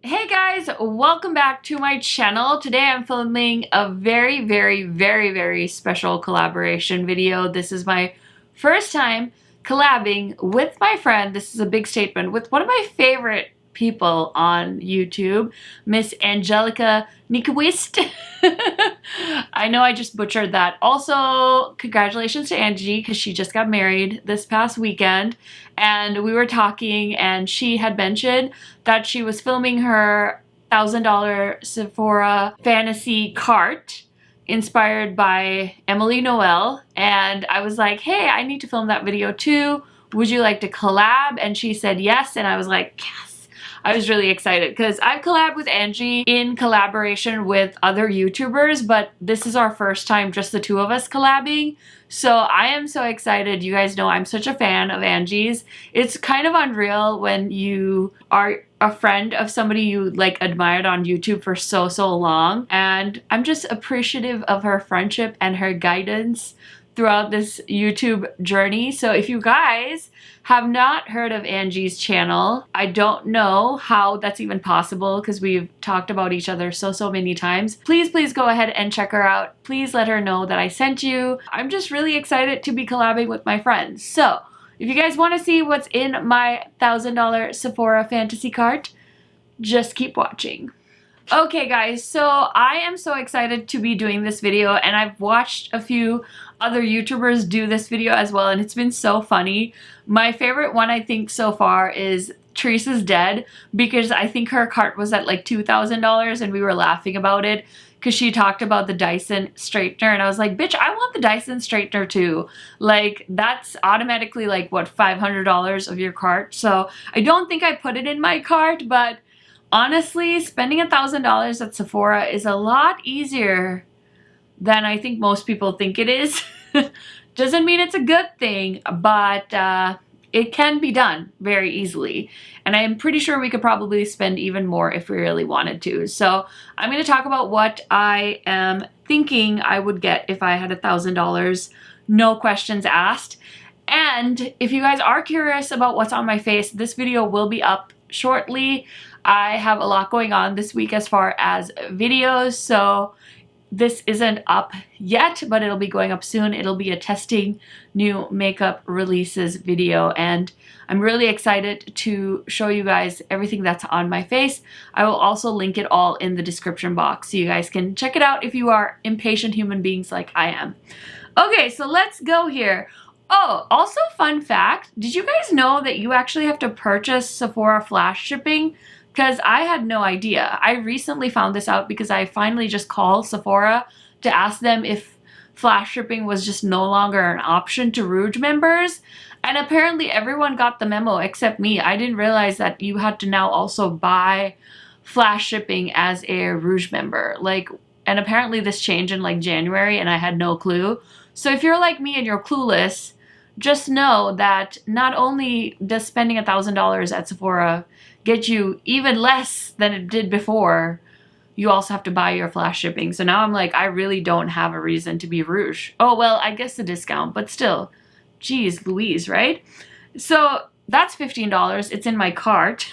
Hey guys, welcome back to my channel. Today I'm filming a very special collaboration video. This is my first time collabing with my friend. This is a big statement with one of my favorite people on YouTube, Miss Angelica Nyquist. I know I just butchered that. Also, congratulations to Angie because she just got married this past weekend, and we were talking and she had mentioned that she was filming her $1,000 Sephora fantasy cart inspired by Emily Noel, and I was like, hey, I need to film that video too. Would you like to collab? And she said yes, and I was like, yes. I was really excited because I've collabed with Angie in collaboration with other YouTubers, but this is our first time just the two of us collabing. So I am so excited. You guys know I'm such a fan of Angie's. It's kind of unreal when you are a friend of somebody you like admired on YouTube for so long, and I'm just appreciative of her friendship and her guidance throughout this YouTube journey. So if you guys have not heard of Angie's channel, I don't know how that's even possible because we've talked about each other so many times. Please go ahead and check her out. Please let her know that I sent you. I'm just really excited to be collabing with my friends. So if you guys want to see what's in my $1,000 Sephora fantasy cart, just keep watching. Okay guys, so I am so excited to be doing this video, and I've watched a few other YouTubers do this video as well, and it's been so funny. My favorite one I think so far is Teresa's Dead, because I think her cart was at like $2,000 and we were laughing about it because she talked about the Dyson straightener, and I was like, bitch, I want the Dyson straightener too. Like, that's automatically like, what, $500 of your cart? So I don't think I put it in my cart, but honestly, spending $1,000 at Sephora is a lot easier than I think most people think it is. Doesn't mean it's a good thing, but it can be done very easily. And I'm pretty sure we could probably spend even more if we really wanted to. So I'm going to talk about what I am thinking I would get if I had $1,000, no questions asked. And if you guys are curious about what's on my face, this video will be up shortly. I have a lot going on this week as far as videos, so this isn't up yet, but it'll be going up soon. It'll be a testing new makeup releases video, and I'm really excited to show you guys everything that's on my face. I will also link it all in the description box so you guys can check it out if you are impatient human beings like I am. Okay, so let's go here. Oh, also fun fact, did you guys know that you actually have to purchase Sephora flash shipping? Because I had no idea. I recently found this out because I finally just called Sephora to ask them if flash shipping was just no longer an option to Rouge members. And apparently everyone got the memo except me. I didn't realize that you had to now also buy flash shipping as a Rouge member. And apparently this changed in like January and I had no clue. So if you're like me and you're clueless, just know that not only does spending $1,000 at Sephora get you even less than it did before, you also have to buy your flash shipping. So now I'm like, I really don't have a reason to be Rouge. Oh, well, I guess the discount, but still, geez Louise, right? So that's $15. It's in my cart.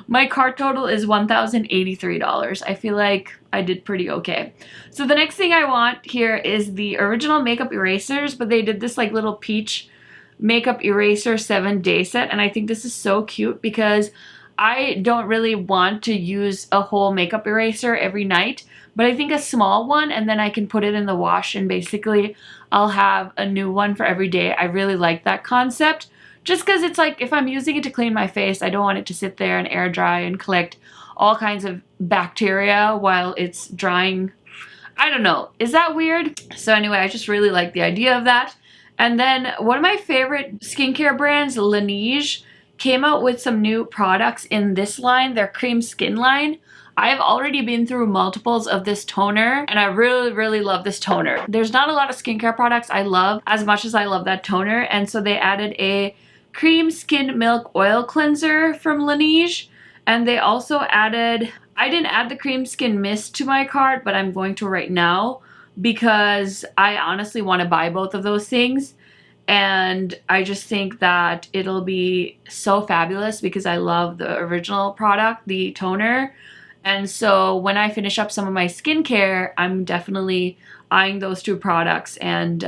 My cart total is $1,083. I feel like I did pretty okay. So the next thing I want here is the original makeup erasers, but they did this like little peach makeup eraser 7-day set, and I think this is so cute because I don't really want to use a whole makeup eraser every night, but I think a small one, and then I can put it in the wash and basically I'll have a new one for every day. I really like that concept just because it's like if I'm using it to clean my face, I don't want it to sit there and air dry and collect all kinds of bacteria while it's drying. I don't know. Is that weird? So anyway, I just really like the idea of that. And then one of my favorite skincare brands, Laneige, came out with some new products in this line, their cream skin line. I have already been through multiples of this toner, and I really love this toner. There's not a lot of skincare products I love as much as I love that toner, and so they added a cream skin milk oil cleanser from Laneige, and they also added, I didn't add the cream skin mist to my cart, but I'm going to right now because I honestly want to buy both of those things. and I just think that it'll be so fabulous because I love the original product, the toner. And so when I finish up some of my skincare, I'm definitely eyeing those two products, and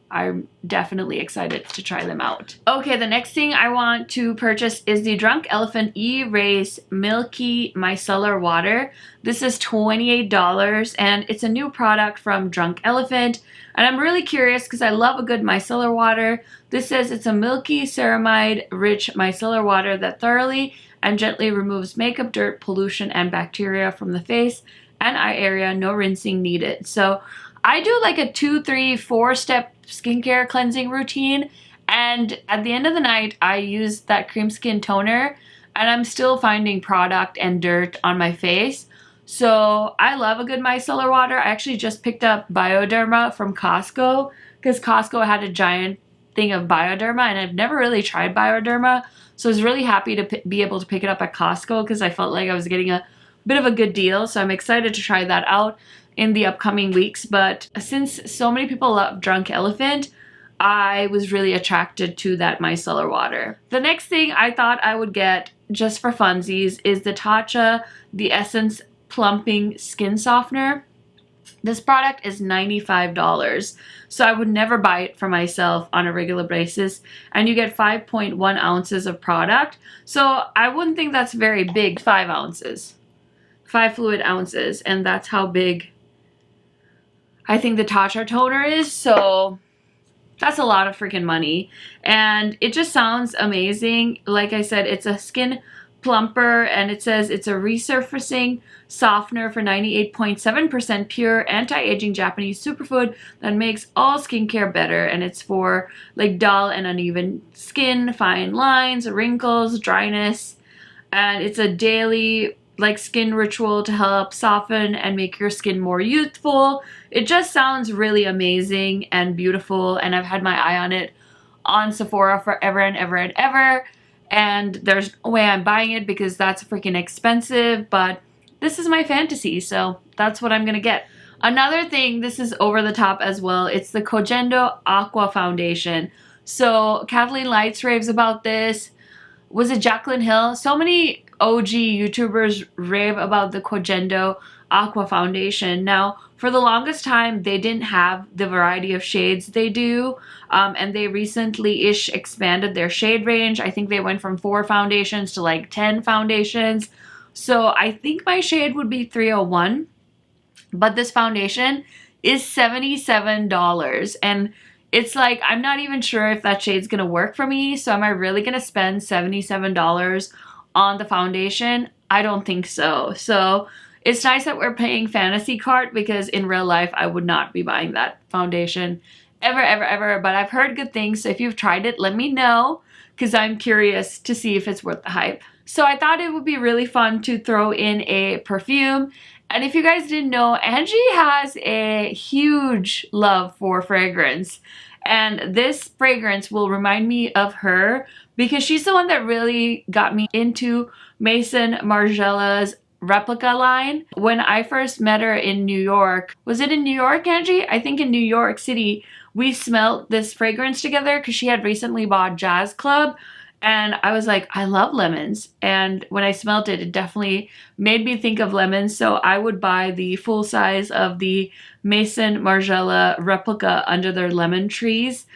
I'm definitely excited to try them out. Okay, the next thing I want to purchase is the Drunk Elephant E-Race Milky Micellar Water. This is $28 and it's a new product from Drunk Elephant. And I'm really curious because I love a good micellar water. This says it's a milky ceramide rich micellar water that thoroughly and gently removes makeup, dirt, pollution, and bacteria from the face and eye area. No rinsing needed. So I do like a 2, 3, 4-step skincare cleansing routine, and at the end of the night I use that cream skin toner and I'm still finding product and dirt on my face. So I love a good micellar water. I actually just picked up Bioderma from Costco because Costco had a giant thing of Bioderma and I've never really tried Bioderma, so I was really happy to be able to pick it up at Costco because I felt like I was getting a bit of a good deal. So I'm excited to try that out in the upcoming weeks. But since so many people love Drunk Elephant, I was really attracted to that micellar water. The next thing I thought I would get just for funsies is the Tatcha The Essence Plumping Skin Softener. This product is $95, so I would never buy it for myself on a regular basis, and you get 5.1 ounces of product, so I wouldn't think that's very big. 5 ounces. 5 fluid ounces, and that's how big I think the Tatcha toner is, so that's a lot of freaking money. And it just sounds amazing. Like I said, it's a skin plumper, and it says it's a resurfacing softener for 98.7% pure anti-aging Japanese superfood that makes all skincare better. And it's for like dull and uneven skin, fine lines, wrinkles, dryness. And it's a daily like skin ritual to help soften and make your skin more youthful. It just sounds really amazing and beautiful, and I've had my eye on it on Sephora forever and ever and ever, and there's no way I'm buying it because that's freaking expensive, but this is my fantasy, so that's what I'm gonna get. Another thing, this is over the top as well, it's the Kojendo Aqua Foundation. So Kathleen Lights raves about this. Was it Jaclyn Hill? So many OG YouTubers rave about the Kojendo Aqua Foundation. Now, for the longest time, they didn't have the variety of shades they do, and they recently-ish expanded their shade range. I think they went from 4 foundations to like 10 foundations. So I think my shade would be 301, but this foundation is $77, and it's like, I'm not even sure if that shade's gonna work for me, so am I really gonna spend $77 on the foundation? I don't think so. So it's nice that we're paying fantasy cart because in real life, I would not be buying that foundation ever, ever, ever, but I've heard good things, so if you've tried it, let me know because I'm curious to see if it's worth the hype. So I thought it would be really fun to throw in a perfume. And if you guys didn't know, Angie has a huge love for fragrance. And this fragrance will remind me of her because she's the one that really got me into Maison Margiela's replica line. When I first met her in New York, was it in New York, Angie? I think in New York City, we smelled this fragrance together because she had recently bought Jazz Club. And I was like, I love lemons. And when I smelled it, it definitely made me think of lemons. So I would buy the full size of the Maison Margiela replica under their lemon trees.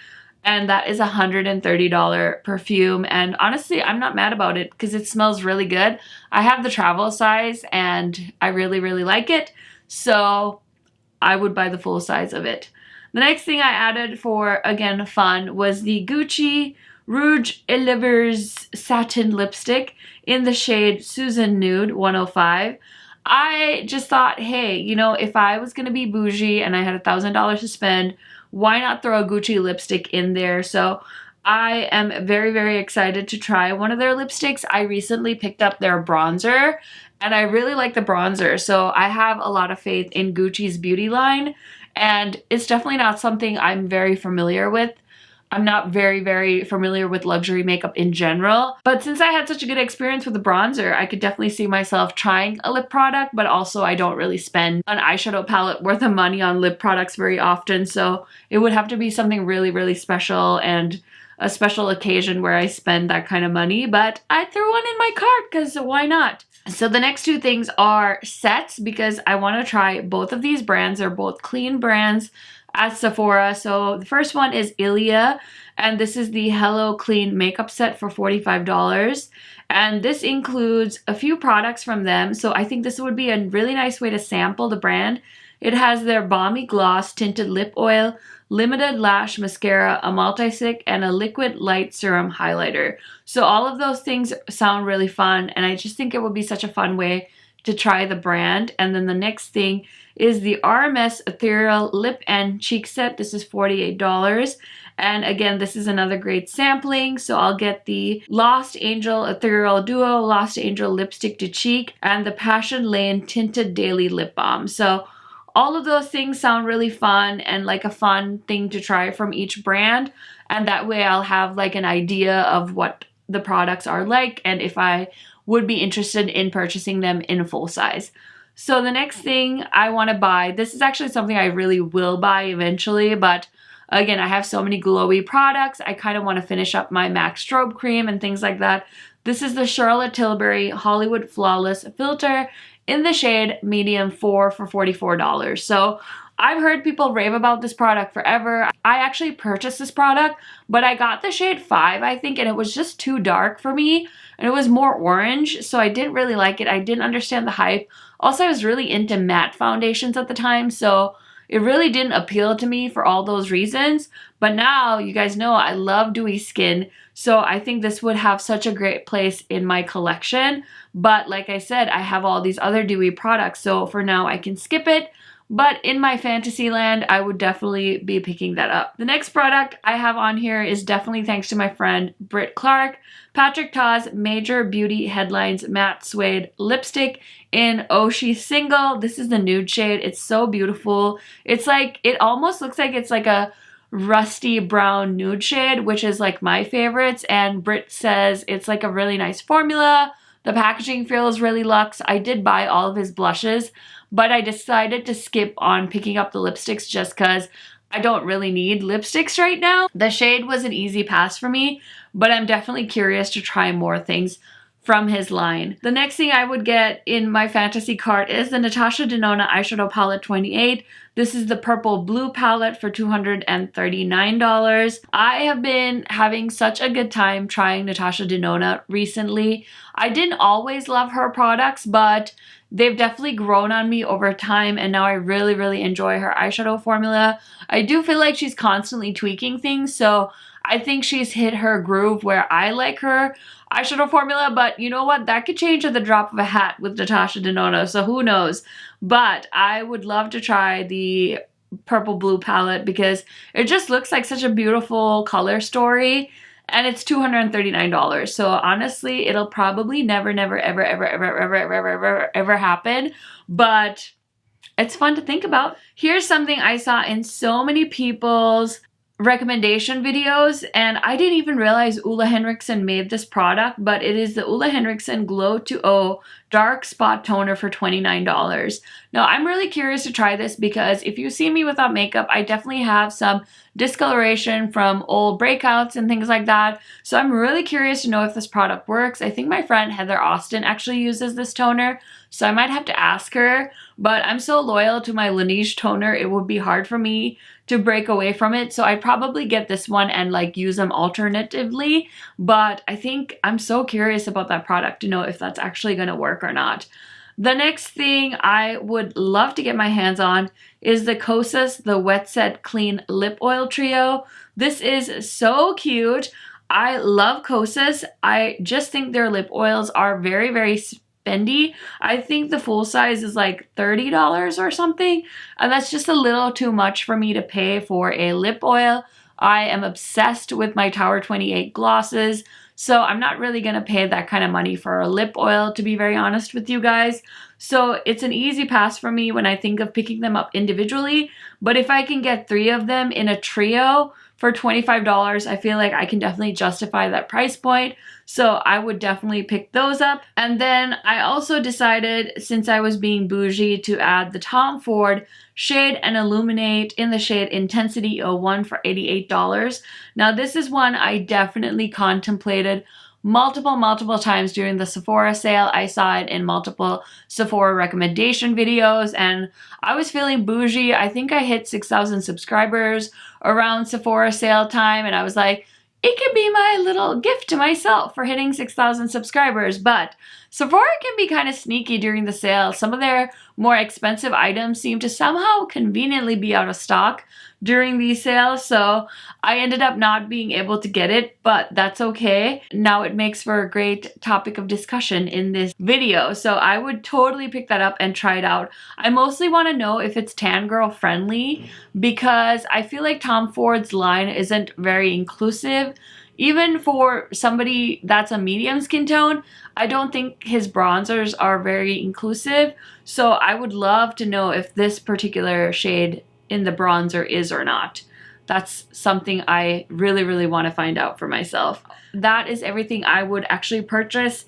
And that is $130 perfume. And honestly, I'm not mad about it because it smells really good. I have the travel size and I really, really like it. So I would buy the full size of it. The next thing I added for, again, fun was the Gucci Rouge et Livers Satin Lipstick in the shade Susan Nude 105. I just thought, hey, you know, if I was going to be bougie and I had $1,000 to spend, why not throw a Gucci lipstick in there? So I am very, very excited to try one of their lipsticks. I recently picked up their bronzer and I really like the bronzer. So I have a lot of faith in Gucci's beauty line, and it's definitely not something I'm very familiar with. I'm not very familiar with luxury makeup in general, but since I had such a good experience with the bronzer, I could definitely see myself trying a lip product, but also I don't really spend an eyeshadow palette worth of money on lip products very often, so it would have to be something really special and a special occasion where I spend that kind of money, but I threw one in my cart because why not? So the next two things are sets because I want to try both of these brands. They're both clean brands at Sephora. So the first one is Ilia, and this is the Hello Clean makeup set for $45. And this includes a few products from them. So I think this would be a really nice way to sample the brand. It has their Balmy Gloss Tinted Lip Oil, Limited Lash Mascara, a multi-stick, and a Liquid Light Serum Highlighter. So all of those things sound really fun, and I just think it would be such a fun way to try the brand. And then the next thing is the RMS Ethereal Lip and Cheek Set. This is $48. And again, this is another great sampling. So I'll get the Lost Angel Ethereal Duo, Lost Angel Lipstick to Cheek, and the Passion Lane Tinted Daily Lip Balm. So all of those things sound really fun and like a fun thing to try from each brand. And that way I'll have like an idea of what the products are like and if I would be interested in purchasing them in full size. So the next thing I want to buy, this is actually something I really will buy eventually, but again, I have so many glowy products. I kind of want to finish up my MAC Strobe Cream and things like that. This is the Charlotte Tilbury Hollywood Flawless Filter in the shade medium 4 for $44. So I've heard people rave about this product forever. I actually purchased this product, but I got the shade 5, I think, and it was just too dark for me, and it was more orange, so I didn't really like it. I didn't understand the hype. Also, I was really into matte foundations at the time, so it really didn't appeal to me for all those reasons. But now, you guys know I love dewy skin, so I think this would have such a great place in my collection. But like I said, I have all these other dewy products, so for now I can skip it. But in my fantasy land, I would definitely be picking that up. The next product I have on here is definitely thanks to my friend Britt Clark. Patrick Ta's Major Beauty Headlines Matte Suede Lipstick in Oh She's Single. This is the nude shade. It's so beautiful. It's like, it almost looks like it's like a rusty brown nude shade, which is like my favorites. And Britt says it's like a really nice formula. The packaging feels really luxe. I did buy all of his blushes, but I decided to skip on picking up the lipsticks just because I don't really need lipsticks right now. The shade was an easy pass for me, but I'm definitely curious to try more things from his line. The next thing I would get in my fantasy cart is the Natasha Denona Eyeshadow Palette 28. This is the Purple Blue palette for $239. I have been having such a good time trying Natasha Denona recently. I didn't always love her products, but they've definitely grown on me over time, and now I really enjoy her eyeshadow formula. I do feel like she's constantly tweaking things, so I think she's hit her groove where I like her eyeshadow formula, but you know what? That could change at the drop of a hat with Natasha Denona, so who knows? But I would love to try the Purple Blue palette because it just looks like such a beautiful color story, and it's $239. So honestly, it'll probably never ever happen, but it's fun to think about. Here's something I saw in so many people's recommendation videos, and I didn't even realize Ole Henriksen made this product, but it is the Ole Henriksen Glow to O Dark Spot Toner for $29. Now, I'm really curious to try this because if you see me without makeup, I definitely have some discoloration from old breakouts and things like that. So I'm really curious to know if this product works. I think my friend Heather Austin actually uses this toner, so I might have to ask her, but I'm so loyal to my Laneige toner, it would be hard for me to break away from it. So I'd probably get this one and like use them alternatively, but I think I'm so curious about that product to know if that's actually going to work or not. The next thing I would love to get my hands on is the Kosas The Wet Set Clean Lip Oil Trio. This is so cute. I love Kosas. I just think their lip oils are very spendy. I think the full size is like $30 or something, and that's just a little too much for me to pay for a lip oil. I am obsessed with my Tower 28 glosses, so I'm not really going to pay that kind of money for a lip oil, to be very honest with you guys. So it's an easy pass for me when I think of picking them up individually, but if I can get 3 of them in a trio for $25. I feel like I can definitely justify that price point. So I would definitely pick those up. And then I also decided, since I was being bougie, to add the Tom Ford Shade and Illuminate in the shade Intensity 01 for $88. Now this is one I definitely contemplated multiple times during the Sephora sale. I saw it in multiple Sephora recommendation videos and I was feeling bougie. I think I hit 6,000 subscribers around Sephora sale time and I was like, it could be my little gift to myself for hitting 6,000 subscribers. But Sephora can be kind of sneaky during the sale. Some of their more expensive items seem to somehow conveniently be out of stock during these sales, so I ended up not being able to get it, but that's okay. Now it makes for a great topic of discussion in this video, so I would totally pick that up and try it out. I mostly want to know if it's tan girl friendly because I feel like Tom Ford's line isn't very inclusive. Even for somebody that's a medium skin tone, I don't think his bronzers are very inclusive, so I would love to know if this particular shade in the bronzer is or not. That's something I really want to find out for myself. That is everything I would actually purchase,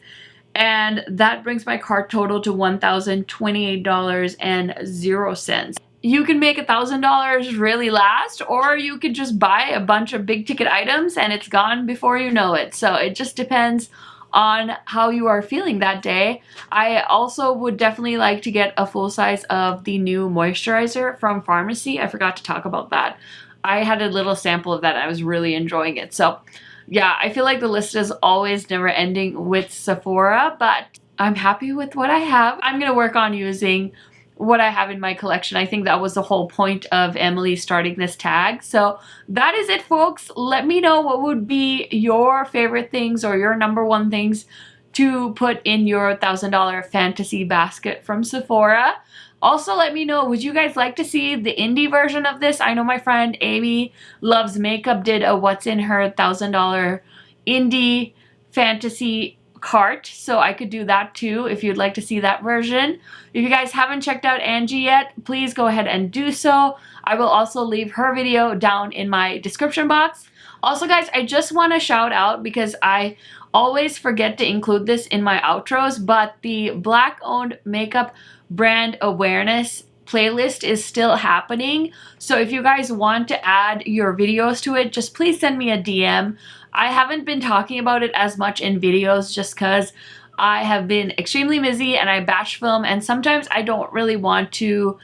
and that brings my cart total to $1,028.00. You can make $1,000 really last, or you could just buy a bunch of big ticket items and it's gone before you know it. So it just depends on how you are feeling that day. I also would definitely like to get a full size of the new moisturizer from Pharmacy. I forgot to talk about that. I had a little sample of that. I was really enjoying it. So yeah, I feel like the list is always never ending with Sephora, but I'm happy with what I have. I'm gonna work on using what I have in my collection. I think that was the whole point of Emily starting this tag. So that is it, folks. Let me know what would be your favorite things or your #1 things to put in your $1,000 fantasy basket from Sephora. Also, let me know, would you guys like to see the indie version of this? I know my friend Amy Loves Makeup did a what's in her $1,000 indie fantasy cart, so I could do that too if you'd like to see that version. If you guys haven't checked out Angie yet, please go ahead and do so. I will also leave her video down in my description box. Also guys, I just want to shout out, because I always forget to include this in my outros, but the Black owned makeup brand awareness playlist is still happening. So if you guys want to add your videos to it, just please send me a DM. I haven't been talking about it as much in videos just because I have been extremely busy and I batch film, and sometimes I don't really want to,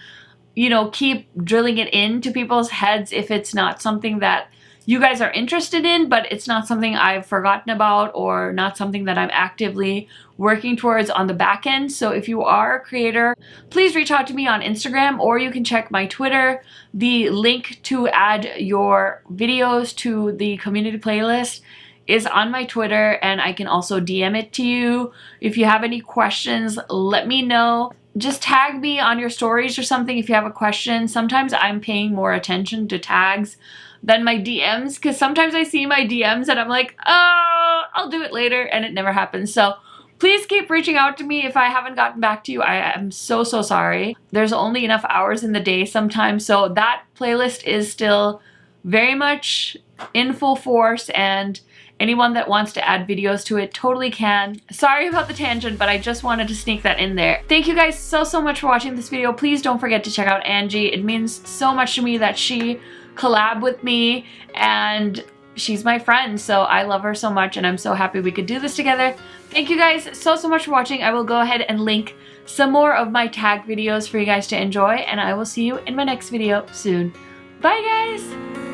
you know, keep drilling it into people's heads if it's not something that you guys are interested in, but it's not something I've forgotten about or not something that I'm actively working towards on the back end. So if you are a creator, please reach out to me on Instagram, or you can check my Twitter. The link to add your videos to the community playlist is on my Twitter, and I can also DM it to you. If you have any questions, let me know. Just tag me on your stories or something if you have a question. Sometimes I'm paying more attention to tags than my DMs, because sometimes I see my DMs and I'm like, oh, I'll do it later, and it never happens. So please keep reaching out to me if I haven't gotten back to you. I am so sorry. There's only enough hours in the day sometimes, so that playlist is still very much in full force, and anyone that wants to add videos to it totally can. Sorry about the tangent, but I just wanted to sneak that in there. Thank you guys so much for watching this video. Please don't forget to check out Angie. It means so much to me that she collab with me, and she's my friend, so I love her so much and I'm so happy we could do this together. Thank you guys so much for watching. I will go ahead and link some more of my tag videos for you guys to enjoy, and I will see you in my next video soon. Bye guys!